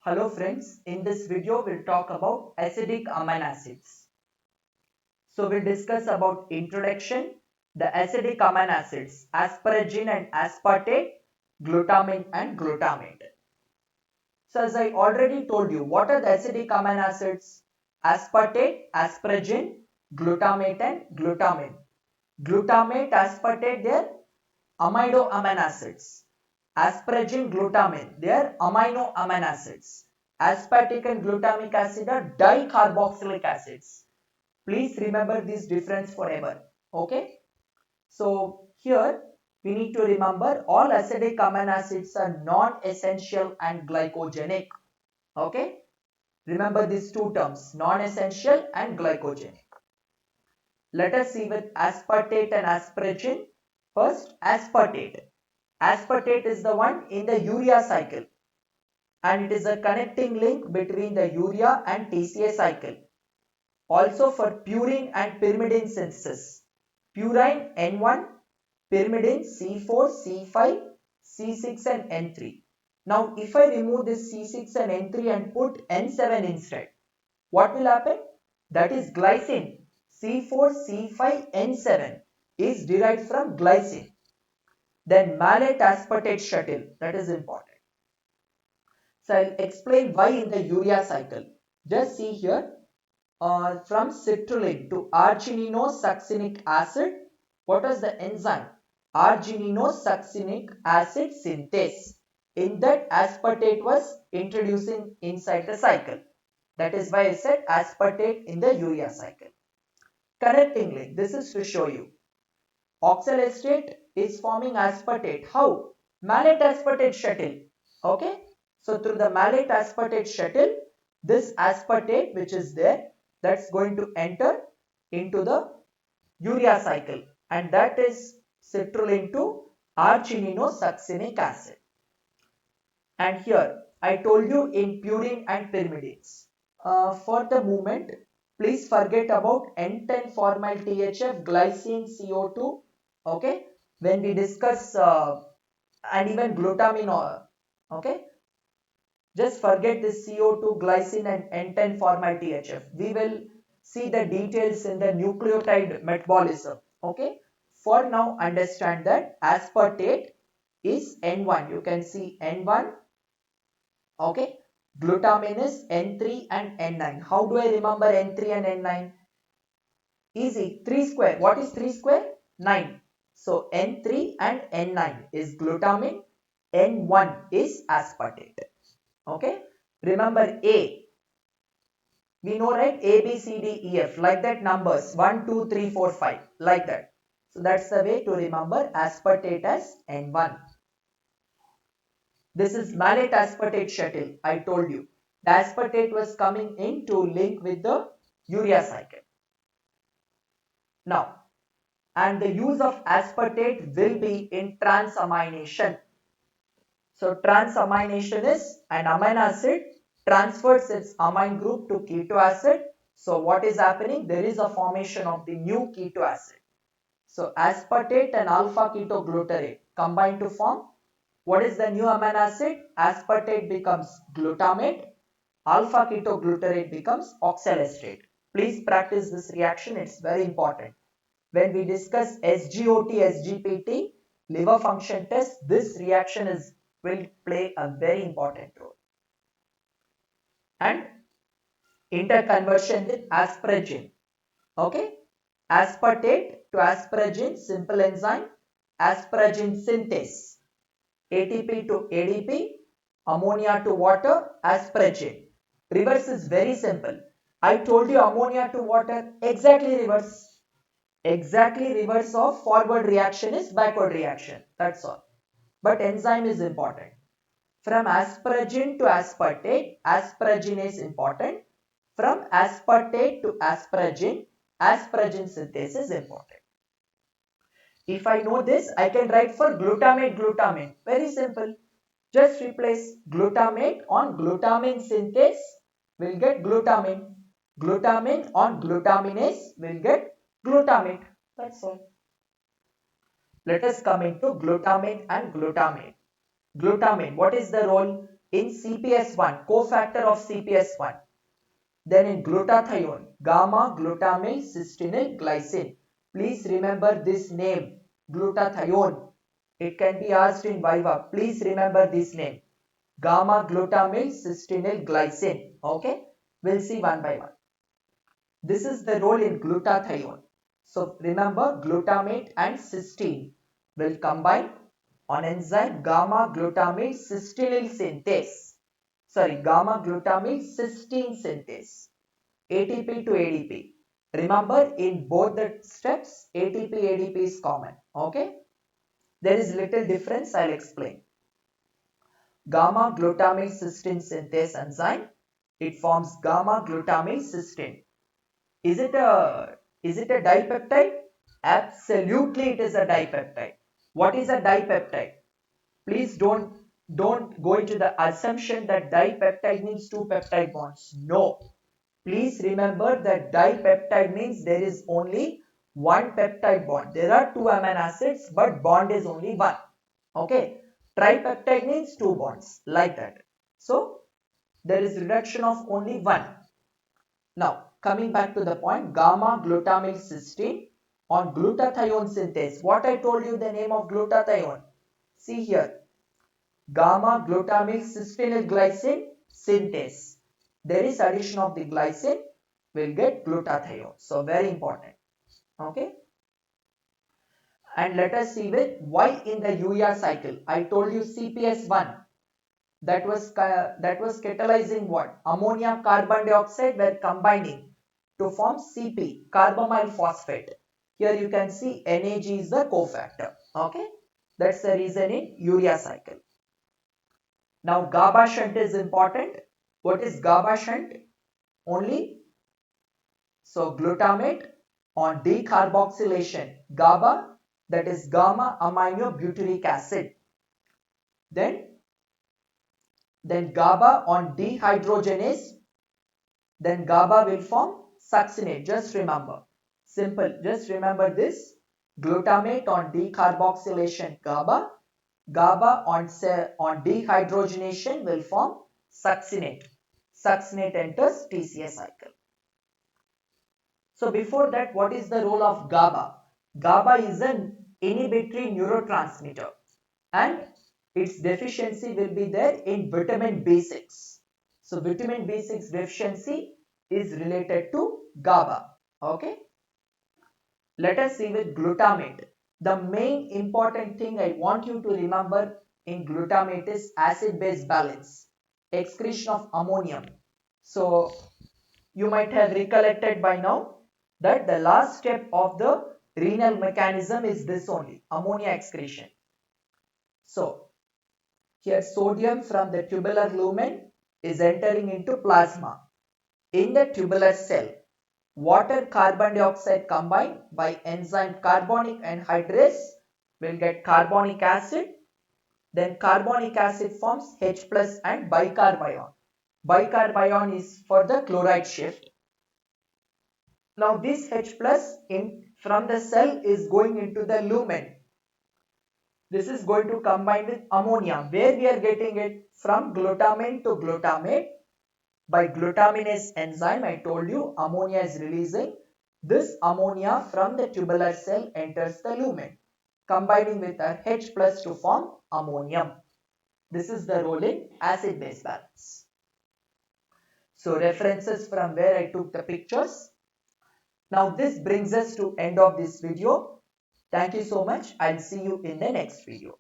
Hello friends, in this video we'll talk about acidic amino acids. So we'll discuss about introduction, the acidic amino acids, asparagine and aspartate, glutamine and glutamate. So as I already told you, what are the acidic amino acids? Aspartate, asparagine, glutamate and glutamine. Glutamate, aspartate, they are amido amino acids. Asparagine, glutamine, they are amino amino acids. Aspartic and glutamic acid are dicarboxylic acids. Please remember this difference forever. Okay. So here we need to remember all acidic amino acids are non-essential and glycogenic. Okay. Remember these two terms, non-essential and glycogenic. Let us see with aspartate and asparagine. First, aspartate. Aspartate is the one in the urea cycle and it is a connecting link between the urea and TCA cycle. Also for purine and pyrimidine synthesis. Purine N1, pyrimidine C4, C5, C6 and N3. Now if I remove this C6 and N3 and put N7 instead, what will happen? That is glycine. C4, C5, N7 is derived from glycine. Then malate aspartate shuttle, that is important. So I'll explain why in the urea cycle. Just see here, from citrulline to argininosuccinic acid, what was the enzyme? Argininosuccinic acid synthase. In that aspartate was introducing inside the cycle. That is why I said aspartate in the urea cycle. Connecting link, this is to show you. Oxaloacetate is forming aspartate. How? Malate aspartate shuttle. Okay. So through the malate aspartate shuttle, this aspartate which is there, that's going to enter into the urea cycle and that is citrulline to argininosuccinic acid. And here I told you in purine and pyrimidines. For the moment, please forget about N10 formal THF, glycine, CO2. Okay, when we discuss and even glutamine, okay, just forget this CO2, glycine and N10 formal THF. We will see the details in the nucleotide metabolism. Okay, for now understand that aspartate is N1. You can see N1. Okay, glutamine is N3 and N9. How do I remember N3 and N9? Easy, 3 square. What is 3 square? 9. So N3 and N9 is glutamine, N1 is aspartate. Okay, remember A. We know, right? A, B, C, D, E, F, like that numbers 1, 2, 3, 4, 5, like that. So that's the way to remember aspartate as N1. This is malate aspartate shuttle. I told you. The aspartate was coming in to link with the urea cycle. Now, and the use of aspartate will be in transamination. So, transamination is an amino acid transfers its amine group to keto acid. So, what is happening? There is a formation of the new keto acid. So, aspartate and alpha ketoglutarate combine to form. What is the new amino acid? Aspartate becomes glutamate, alpha ketoglutarate becomes oxaloacetate. Please practice this reaction, it's very important. When we discuss SGOT, SGPT, liver function test, this reaction will play a very important role. And interconversion with asparagine. Okay, aspartate to asparagine, simple enzyme, asparagine synthase. ATP to ADP, ammonia to water, asparagine. Reverse is very simple. I told you ammonia to water, exactly reverse. Exactly reverse of forward reaction is backward reaction. That's all. But enzyme is important. From asparagine to aspartate, asparagine is important. From aspartate to asparagine, asparagine synthase is important. If I know this, I can write for glutamate, glutamine. Very simple. Just replace glutamate on glutamine synthase, will get glutamine. Glutamine on glutaminase will get glutamate. That's all. Let us come into glutamine and glutamate. Glutamine, what is the role? in CPS1, cofactor of CPS1. Then in glutathione, gamma glutamyl cystinyl glycine. Please remember this name, glutathione. It can be asked in Viva. Please remember this name, gamma glutamyl cystinyl glycine. Okay, we'll see one by one. This is the role in glutathione. So remember, glutamate and cysteine will combine on enzyme gamma glutamyl cystinyl synthase. Sorry, gamma glutamyl cysteine synthase. ATP to ADP. Remember, in both the steps, ATP ADP is common. Okay. There is little difference. I'll explain. Gamma glutamyl cysteine synthase enzyme. It forms gamma glutamyl cysteine. Is it a dipeptide? Absolutely, it is a dipeptide. What is a dipeptide? Please don't go into the assumption that dipeptide means two peptide bonds. No. Please remember that dipeptide means there is only one peptide bond. There are two amino acids, but bond is only one. Okay. Tripeptide means two bonds, like that. So there is reduction of only one. Now coming back to the point, gamma glutamyl cysteine on glutathione synthase. What I told you the name of glutathione? See here, gamma glutamyl cystinyl glycine synthase. There is addition of the glycine, will get glutathione. So very important. Okay. And let us see with why in the urea cycle. I told you CPS1 that was catalyzing what? Ammonia carbon dioxide were combining to form CP, carbamyl phosphate. Here you can see NAG is the cofactor. Okay. That's the reason in urea cycle. Now GABA shunt is important. What is GABA shunt? Only so glutamate on decarboxylation, GABA, that is gamma aminobutyric acid. Then GABA on dehydrogenase, then GABA will form succinate. Just remember, simple, just remember this. Glutamate on decarboxylation, GABA. GABA on dehydrogenation will form succinate. Succinate enters TCA cycle. So before that, what is the role of GABA? GABA is an inhibitory neurotransmitter and its deficiency will be there in vitamin B6. So vitamin B6 deficiency is related to GABA. Okay. Let us see with glutamate. The main important thing I want you to remember in glutamate is acid-base balance, excretion of ammonium. So you might have recollected by now that the last step of the renal mechanism is this only, ammonia excretion. So here sodium from the tubular lumen is entering into plasma. In the tubular cell, water carbon dioxide combined by enzyme carbonic anhydrase will get carbonic acid. Then carbonic acid forms H plus and bicarb. Bicarb is for the chloride shift. Now this H plus from the cell is going into the lumen. This is going to combine with ammonia. Where we are getting it? From glutamine to glutamate. By glutaminase enzyme, I told you ammonia is releasing. This ammonia from the tubular cell enters the lumen, combining with a H plus to form ammonium. This is the role in acid-base balance. So references from where I took the pictures. Now this brings us to end of this video. Thank you so much. I'll see you in the next video.